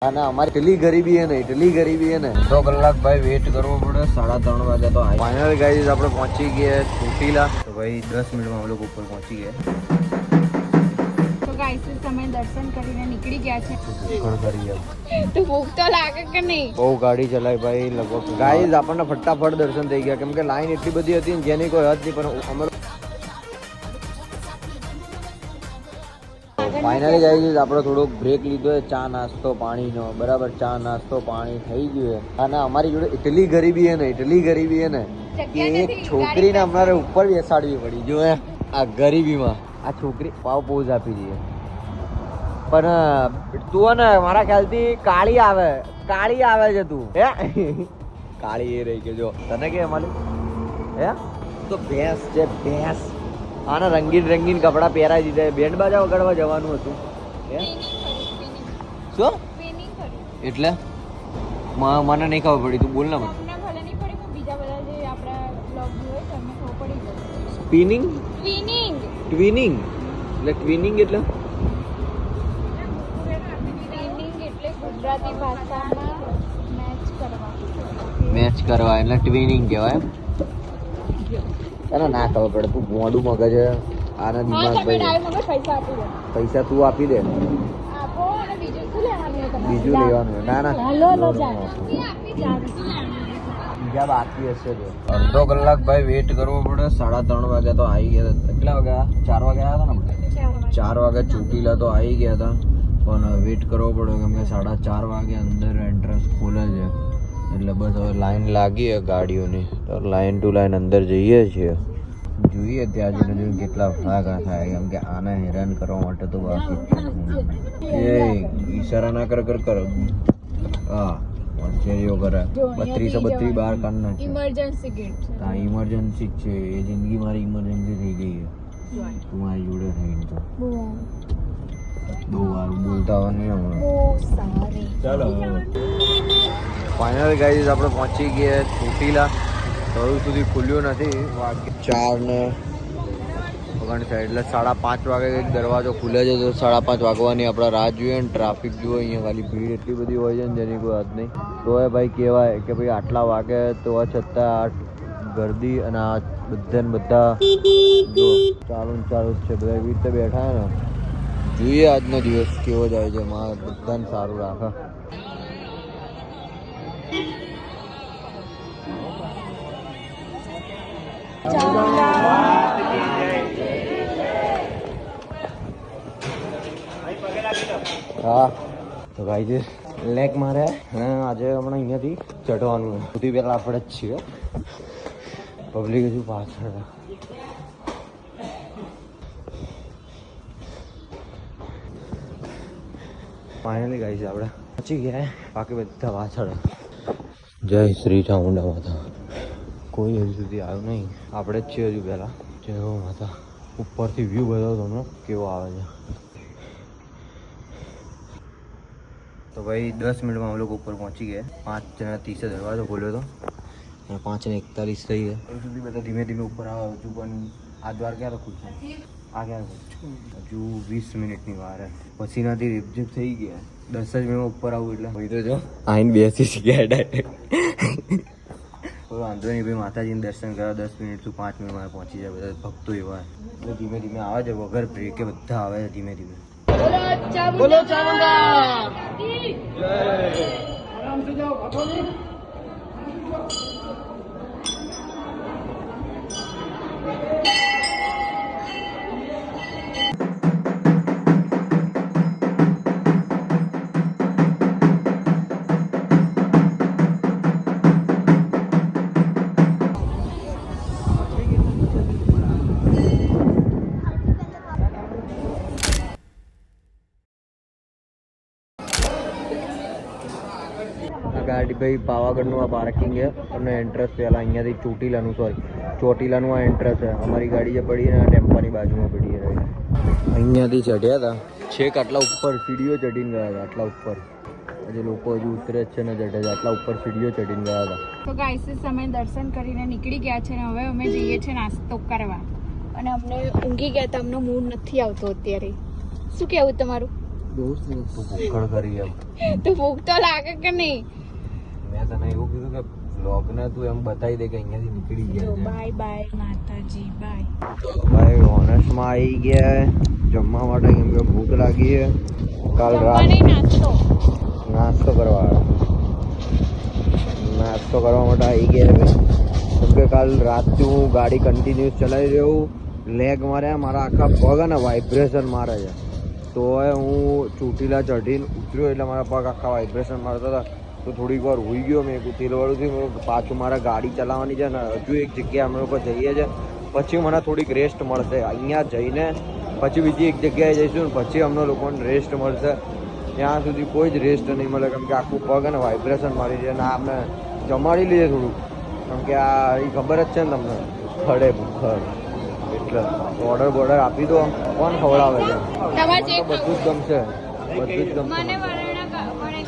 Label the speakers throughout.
Speaker 1: ના અમારી એટલી ગરીબી હે ને અડધો કલાક ભાઈ વેટ કરવો પડે 3:30 વાગે તો ફાઇનલ ગાઈઝ આપણે પહોંચી ગયા ચોટીલા તો ભાઈ 10 મિનિટમાં અમે લોકો ઉપર પહોંચી ગયા
Speaker 2: તો ગાઈસ તમે દર્શન કરીને નીકળી ગયા છે
Speaker 1: તો
Speaker 2: ભૂખ તો લાગે કે નહીં
Speaker 1: બહુ ગાડી ચલાવી ભાઈ લગભગ ગાઈઝ આપણને ફટાફટ દર્શન થઈ ગયા કેમ કે લાઈન એટલી બધી હતી જેની કોઈ હદ નહીં પણ અમે ફાઇનલી ગાઈઝ આપણે થોડોક બ્રેક લીધો ચા નાસ્તો પાણીનો બરાબર ચા નાસ્તો પાણી થઈ ગયું અને અમારી જોડે એટલી ગરીબી હે ને કે એક છોકરીને અમારે ઉપર બેસાડવી પડી જો આ ગરીબીમાં આ છોકરી પાવ પોઝ આપી દઈએ પણ તું ને મારા ખ્યાલથી કાળી આવે છે તું હે કાળી એ રહી કે જો તને કે અમારી હે તો ભેંસ છે ભેંસ આને રંગીન કપડાં પહેરાવી દીધા બેન્ડ બાજા વગાડવા જવાનું હતું શું એટલે મને નહીં ખબર પડી તું બોલ ને મને ટ્વિનિંગ એટલે ટ્વિનિંગ એટલે
Speaker 2: ગુજરાતી ભાષામાં
Speaker 1: મેચ કરવા એટલે ટ્વિનિંગ કહેવાય તને ના ખબર પડે તું મોડું મગજ આના દિમાગ પૈસા તું આપી દે બીજું લેવાનું ના બીજા બાકી હશે જો અડધો કલાક ભાઈ વેટ કરવો પડે 3:30 વાગે તો આવી ગયા હતા કેટલા વાગ્યા 4 વાગે આવ્યા હતા ને 4 વાગે ચોટીલા તો આવી ગયા હતા પણ વેટ કરવો પડે કેમ કે 4:30 વાગે અંદર એન્ટ્રન્સ ખોલે છે એટલે બસ હવે લાઈન લાગી છે ગાડીઓની તો લાઈન ટુ લાઈન અંદર જઈએ છીએ જોઈએ ત્યાં જઈને કેટલા ભાગા થાય કેમ કે આને હેરાન કરવા માટે તો બાકી એ ઈશારા ના કર હા વાંચેરીઓ કરે 3232 બહાર કાઢ નાખે
Speaker 2: ઇમરજન્સી ગેટ છે
Speaker 1: હા ઇમરજન્સી જ છે એ જિંદગી મારી ઇમરજન્સી થઈ ગઈ છે તું મારી જોડે થઈને તો બહુ વાર બોલતા નહીં હમણાં ચાલો ફાઇનલ ગાઈઝ આપણે પહોંચી ગયા ચોટીલા હજુ સુધી ખુલ્યું નથી 4:59 એટલે 5:30 વાગે કંઈક દરવાજો ખુલે છે તો 5:30 વાગવાની આપણે રાહ જોઈએ ને ટ્રાફિક જુઓ અહીંયા ખાલી ભીડ એટલી બધી હોય છે ને જેની કોઈ હદ નહીં તો એ ભાઈ કહેવાય કે ભાઈ આટલા વાગે તો છતાં ગરદી અને આ બધા જો ચાલુ જ છે બધા એવી રીતે બેઠા ને જોઈએ આજનો દિવસ કેવો જાય છે મારે બધાને સારું રાખે હા તો ભાઈ લેક મારે આજે હમણાં અહીંયાથી ચઢવાનું સૌથી પહેલાં આપણે જ છીએ પબ્લિક હજુ પાછળ ફાઇનલી ગાઈસ આપણે પહોંચી ગયા બાકી બધા પાછળ જય શ્રી ચામુંડા માતા કોઈ હજુ સુધી આવ્યું નહીં આપણે જ છીએ હજુ પહેલાં જય હો માતા ઉપરથી વ્યૂ બતાવો તમને કેવો આવે છે તો ભાઈ 10 મિનિટમાં અમે લોકો ઉપર પહોંચી ગયા 5:30 દરવાજો ખોલ્યો હતો અને 5:41 થઈ ગયા હજુ સુધી બધા ધીમે ધીમે ઉપર આવે હજુ પણ આ દ્વાર ક્યારે ખુલશે આ ક્યારે હજુ 20 મિનિટની વાર પછીનાથી રીપઝીપ થઈ ગયા 10 જ મિનિટમાં ઉપર આવું એટલે ભાઈ તો જો આઈને બેસી ગયા ડાયરેક્ટ કોઈ વાંધો નહીં ભાઈ માતાજીને દર્શન કરવા 10 મિનિટ થી 5 મિનિટમાં પહોંચી જાય બધા ભક્તો એવા એટલે ધીમે ધીમે આવે છે વગર બ્રેકે બધા આવે છે ધીમે ધીમે બોલો ચામુંડા જય આરામ से जाओ बाबा ગાડી ભાઈ પાવાગઢનું આ પાર્કિંગ છે તમને એન્ટ્રન્સ પહેલાં અહીંયાથી ચોટીલાનું આ એન્ટ્રન્સ છે અમારી ગાડી જે પડી ને ટેમ્પાની બાજુમાં પડી છે અહીંયાથી ચઢ્યા હતા છેક આટલા ઉપર સીડીઓ ચડીને ગયા હતા આટલા ઉપર હજી લોકો હજુ ઉતરે જ છે ને ચઢે છે આટલા ઉપર સીડીઓ ચડીને ગયા હતા
Speaker 2: તો ગાઈસ અમે દર્શન કરીને નીકળી ગયા છે ને હવે અમે જઈએ છીએ નાસ્તો કરવા અને અમને ઊંઘી ગયા હતા અમને મૂડ નથી આવતો અત્યારે શું કહેવું તમારું
Speaker 1: ભૂખડ કરી એમ
Speaker 2: તું ભૂખ તો લાગે કે નહીં?
Speaker 1: મેં તને એવું કીધું કે બ્લોગ ને તું એમ બતાવી દે કે અહીંયાથી નીકળી ગયા છે.
Speaker 2: બાય બાય માતાજી બાય.
Speaker 1: ભાઈ ઓનેસ્ટમાં આવી ગયા જમવા માટે કેમ કે ભૂખ લાગી છે. કાલ રાત નાસ્તો કરવા માટે આવી ગયા ભાઈ. કેમ કે કાલ રાતથી હું ગાડી કન્ટિન્યુઅસ ચલાવી રહ્યો. લેગ માર્યા, મારા આખા પગ ને વાઇબ્રેશન મારે છે. તો હું ચોટીલા ચઢીને ઉતર્યો એટલે મારા પગ આખા વાઇબ્રેશન મારતા હતા. તો થોડીક વાર હોઈ ગયો મેં તેલવાળું થયું. પાછું મારા ગાડી ચલાવવાની છે ને હજુ એક જગ્યાએ અમે લોકો જઈએ છીએ. પછી મને થોડીક રેસ્ટ મળશે. અહીંયા જઈને પછી બીજી એક જગ્યાએ જઈશું ને પછી અમને લોકોને રેસ્ટ મળશે. ત્યાં સુધી કોઈ જ રેસ્ટ નહીં મળે કેમ કે આખું પગ અને વાઇબ્રેશન મારી છે. અને અમને જમાડી લઈએ થોડુંક કેમ કે આ એ ખબર જ છે ને તમને ખડે ભૂખડ એટલે બોર્ડર આપી દો. કોણ ખવડાવે છે? બધું જ ગમશે, બધું જ ગમશે.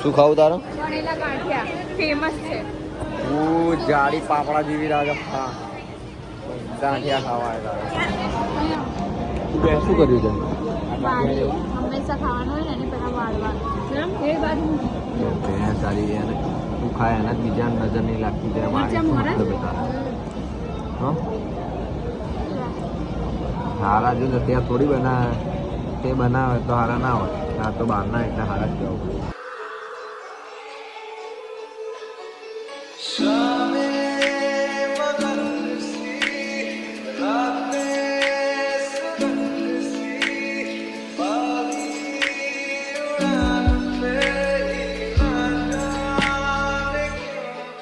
Speaker 1: શું ખાવું તારે?
Speaker 2: ફેમસ છે.
Speaker 1: હું જાડી પાપડા જેવી લાગે. હા ગાંઠિયા ખાવા શું કર્યું છે?
Speaker 2: હંમેશા ખાવાનું હોય ને એની પહેલા વાળવાનું. એ બાજુ
Speaker 1: સારી છે ને તું ખાય એના જ બીજા નજર નહીં લાગતી છે. હારા જો ત્યાં થોડી બનાવે તે બનાવે તો હારા ના હોય. આ તો બહારના એટલે હારા જ જવું.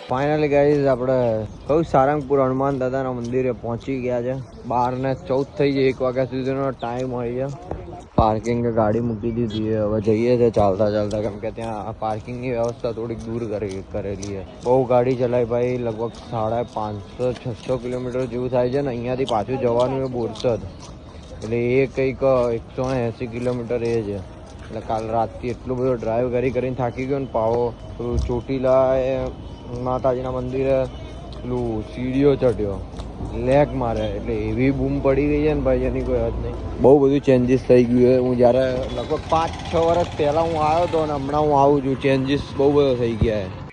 Speaker 1: ફાઇનલી ગાઈઝ આપણે કયું સારંગપુર હનુમાન દાદાના મંદિરે પહોંચી ગયા છે. 12:14 થઈ જાય. 1 વાગ્યા સુધીનો ટાઈમ હોય છે. પાર્કિંગ ગાડી મૂકી દીધી છે. હવે જઈએ છે ચાલતા ચાલતા કેમ કે ત્યાં પાર્કિંગની વ્યવસ્થા થોડીક દૂર કરેલી છે. બહુ ગાડી ચલાવી ભાઈ. લગભગ 550-600 કિલોમીટર જેવું થાય છે ને અહીંયાથી પાછું જવાનું એ બોરસદ એટલે એ કંઈક 180 કિલોમીટર એ છે. એટલે કાલ રાતથી એટલો બધો ડ્રાઈવ કરીને થાકી ગયો ને પાવો ચોટીલા માતાજીના મંદિરે પેલું સીડીઓ ચડ્યો લેગ મારે એટલે એવી બૂમ પડી ગઈ છે ને ભાઈ એની કોઈ હદ નહીં. બહુ બધું ચેન્જીસ થઈ ગયું છે. હું જ્યારે લગભગ 5-6 વર્ષ પહેલાં હું આવ્યો હતો અને હમણાં હું આવું છું. ચેન્જીસ બહુ બધો થઈ ગયા છે.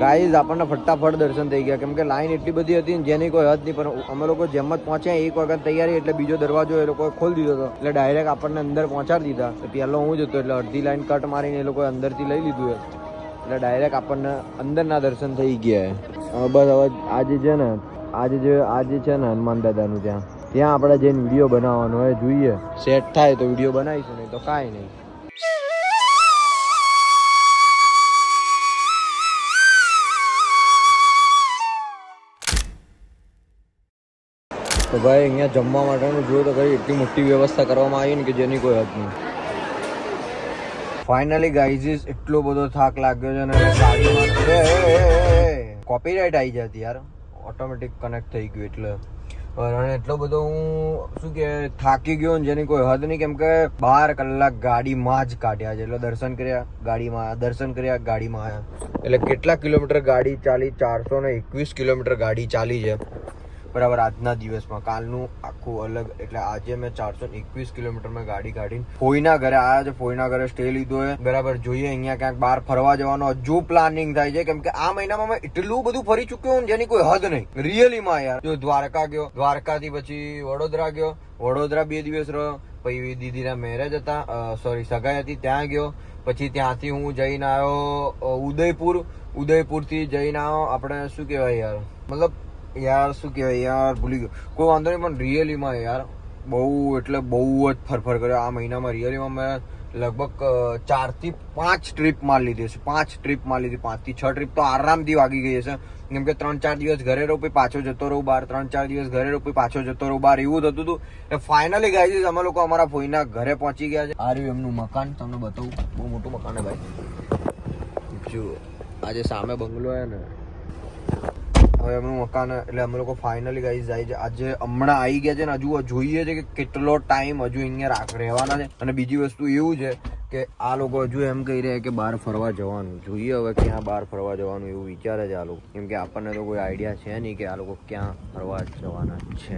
Speaker 1: ગાઈઝ આપણને ફટાફટ દર્શન થઈ ગયા કેમ કે લાઈન એટલી બધી હતી ને જેની કોઈ હદ નહીં. પણ અમે લોકો જેમ જ પહોંચ્યા 1 વખત તૈયારી એટલે બીજો દરવાજો એ લોકોએ ખોલી દીધો હતો એટલે ડાયરેક્ટ આપણને અંદર પહોંચાડી દીધા. પહેલો હું જ હતો એટલે અડધી લાઈન કટ મારીને એ લોકોએ અંદરથી લઈ લીધું એટલે ડાયરેક્ટ આપણને અંદરના દર્શન થઈ ગયા. બસ હવે આજે છે ને આજે છે ને હનુમાન દાદાનું ત્યાં આપણે જઈને વિડીયો બનાવવાનો હોય. જોઈએ સેટ થાય તો વિડીયો બનાવીશું, નહીં તો કાંઈ નહીં. તો ભાઈ અહીંયા જમવા માટેનું જો તો ખરી એટલી મોટી વ્યવસ્થા કરવામાં આવી ને કે જેની કોઈ હદ નહીં. ફાઇનલી ગાઈઝ એટલો બધો થાક લાગ્યો છે ને ગાડીમાં કોપીરાઇટ આવી જતી યાર. ઓટોમેટિક કનેક્ટ થઈ ગયું એટલે અને એટલો બધો હું શું કે થાકી ગયો ને જેની કોઈ હદ નહીં કેમ કે 12 કલાક ગાડીમાં જ કાઢ્યા છે. એટલે દર્શન કર્યા ગાડીમાં આવ્યા એટલે કેટલા કિલોમીટર ગાડી ચાલી? 421 કિલોમીટર ગાડી ચાલી છે બરાબર આજના દિવસમાં. કાલનું આખું અલગ એટલે આજે મેં 421 કિલોમીટરમાં ગાડી કાઢીને ફોઈના ઘરે આવ્યા છે. ફોઈના ઘરે સ્ટે લીધો છે બરાબર. જોઈએ અહીંયા ક્યાંક બહાર ફરવા જવાનો હજુ પ્લાનિંગ થાય છે કેમ કે આ મહિનામાં મેં એટલું બધું ફરી ચૂક્યો હું જેની કોઈ હદ નહીં રિયલીમાં યાર. જો દ્વારકા ગયો, દ્વારકાથી પછી વડોદરા ગયો, વડોદરા 2 દિવસ રહ્યો, પછી દીદીના મેરેજ હતા સગાઈ હતી ત્યાં ગયો, પછી ત્યાંથી હું જઈને આવ્યો ઉદયપુરથી જઈને આવ્યો આપણે શું કહેવાય યાર મતલબ યાર શું કહેવાય યાર ભૂલી ગયો. કોઈ વાંધો નહીં પણ રિયલીમાં યાર બહુ એટલે બહુ જ ફરફર કર્યો આ મહિનામાં. રિયલીમાં મેં લગભગ 4 થી 5 ટ્રીપ મારી લીધી હશે. 5 ટ્રીપ મારી લીધી. 5 થી 6 ટ્રીપ તો આરામથી વાગી ગઈ હશે કેમ કે 3-4 દિવસ ઘરે રહું પછી પાછો જતો રહું બહાર, 3-4 દિવસ ઘરે રહું પછી પાછો જતો રહું બહાર, એવું થતું હતું. એટલે ફાઇનલી ગાઈઝ અમે લોકો અમારા ફોઈના ઘરે પહોંચી ગયા છે. આ રહ્યું એમનું મકાન, તમને બતાવું. બહુ મોટું મકાન છે ભાઈ. જો આજે સામે બંગલો છે ને હવે એમનું મકાન એટલે અમે લોકો ફાઇનલી ગાઈઝ જાય છે આજે હમણાં આવી ગયા છે ને હજુ જોઈએ છે કે કેટલો ટાઈમ હજુ અહીંયા રહેવાના છે. અને બીજી વસ્તુ એવું છે કે આ લોકો હજુ એમ કહી રહ્યા કે બહાર ફરવા જવાનું. જોઈએ હવે ક્યાં બહાર ફરવા જવાનું એવું વિચારે છે આ લોકો, કેમ કે આપણને તો કોઈ આઈડિયા છે નહીં કે આ લોકો ક્યાં ફરવા જવાના છે.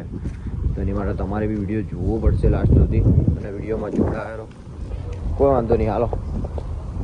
Speaker 1: તો એની માટે તમારે બી વિડીયો જોવો પડશે લાસ્ટ સુધી અને વિડીયોમાં જોડાયા રહો. કોઈ વાંધો નહીં, હાલો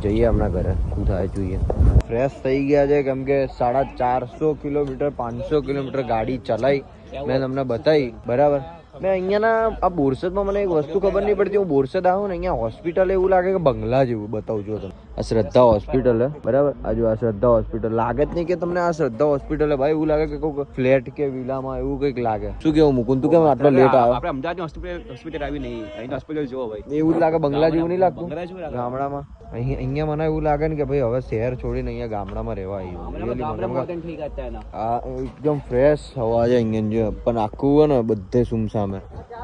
Speaker 1: જઈએ હમણાં ઘરે, શું થાય જોઈએ. ફ્રેશ થઈ ગયા છે કેમ કે 450 કિલોમીટર 500 કિલોમીટર ગાડી ચલાવી મેં તમને બતાવી બરાબર. મેં અહીંયાના આ બોરસદમાં મને એક વસ્તુ ખબર નહીં પડતી. હું બોરસદ આવું ને અહીંયા હોસ્પિટલ એવું લાગે કે બંગલા જેવું. બતાવું છું તમે, આ શ્રદ્ધા હોસ્પિટલ હે બરાબર. આ જો આ શ્રદ્ધા હોસ્પિટલ લાગે જ નહીં કે તમને આ શ્રદ્ધા હોસ્પિટલ હે ભાઈ. એવું લાગે કે કોઈ ફ્લેટ કે વિલામાં એવું કંઈક લાગે. શું કેવું મુકુંદ, તું કેમ આટલો લેટ આવ્યો?
Speaker 3: આપણે અમદાવાદની હોસ્પિટલ આવી નહીં, અહીં હોસ્પિટલ જોવો ભાઈ.
Speaker 1: એવું જ લાગે, બંગલા જેવું નહીં લાગતું ગામડામાં? અહીંયા મને એવું લાગે ને કે ભાઈ હવે શહેર છોડીને અહીંયા ગામડામાં રહેવા આવ્યું. આ એકદમ ફ્રેશ હવા છે અહીંયા જો, પણ આખું હોય ને બધે સુમસામે.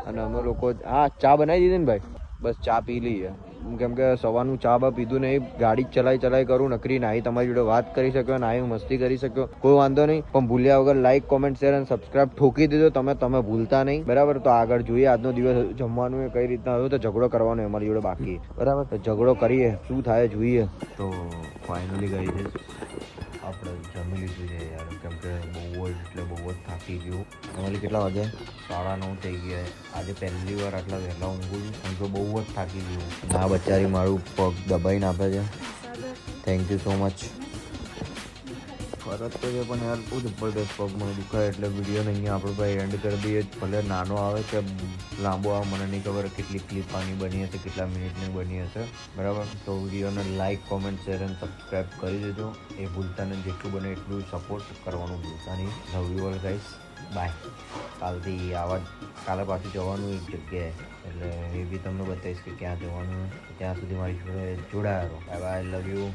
Speaker 1: અને અમે લોકો હા ચા બનાવી દીધી ને ભાઈ, બસ ચા પી લઈએ. કેમ કે સવારનું ચા બા પીધું નહીં, ગાડી ચલાઈ કરું નકરી નાહી તમારી જોડે વાત કરી શક્યો, નાહી મસ્તી કરી શક્યો, કોઈ વાંધો નહીં. પણ ભૂલ્યા વગર લાઈક કોમેન્ટ શેર અને સબસ્ક્રાઇબ ઠોકી દીધો તમે ભૂલતા નહીં બરાબર. તો આગળ જોઈએ આજનો દિવસ જમવાનું એ કઈ રીતના આવ્યું. તો ઝઘડો કરવાનો અમારી જોડે બાકી બરાબર. તો ઝઘડો કરીએ, શું થાય જોઈએ. તો ફાઇનલી ગઈ છે આપણે જમી લીધું છે યાર, કેમ કે બહુ જ થાકી ગયું. અમારી કેટલા વાગે 9:30 થઈ ગયા. આજે પહેલી વાર આટલા વહેલા ઊંઘું છું, કેમ કે બહુ જ થાકી ગયું. ના બચારી મારું પગ દબાઈને આપે છે. Thank you so much. ફરજ તો છે પણ યાર બહુ જબરદસ્ત પગ મને દુખાય એટલે વિડીયોને અહીંયા આપણે ભાઈ એન્ડ કરી દઈએ. ભલે નાનો આવે કે લાંબો આવે મને નહીં ખબર કેટલી ક્લિપ આની બની હશે, કેટલા મિનિટની બની હશે બરાબર. તો વિડીયોને લાઇક કોમેન્ટ શેર અને સબસ્ક્રાઈબ કરી દેજો. એ ભૂલતા નહીં, જેટલું બને એટલું સપોર્ટ કરવાનું ભૂલતા નહીં. Love you all guys, bye. કાલે પાછું જવાનું એક જગ્યાએ, એટલે એ બી તમને બતાવીશ કે ક્યાં જવાનું. ત્યાં સુધી મારી જોડે જોડાયા રહો. Bye bye, love you.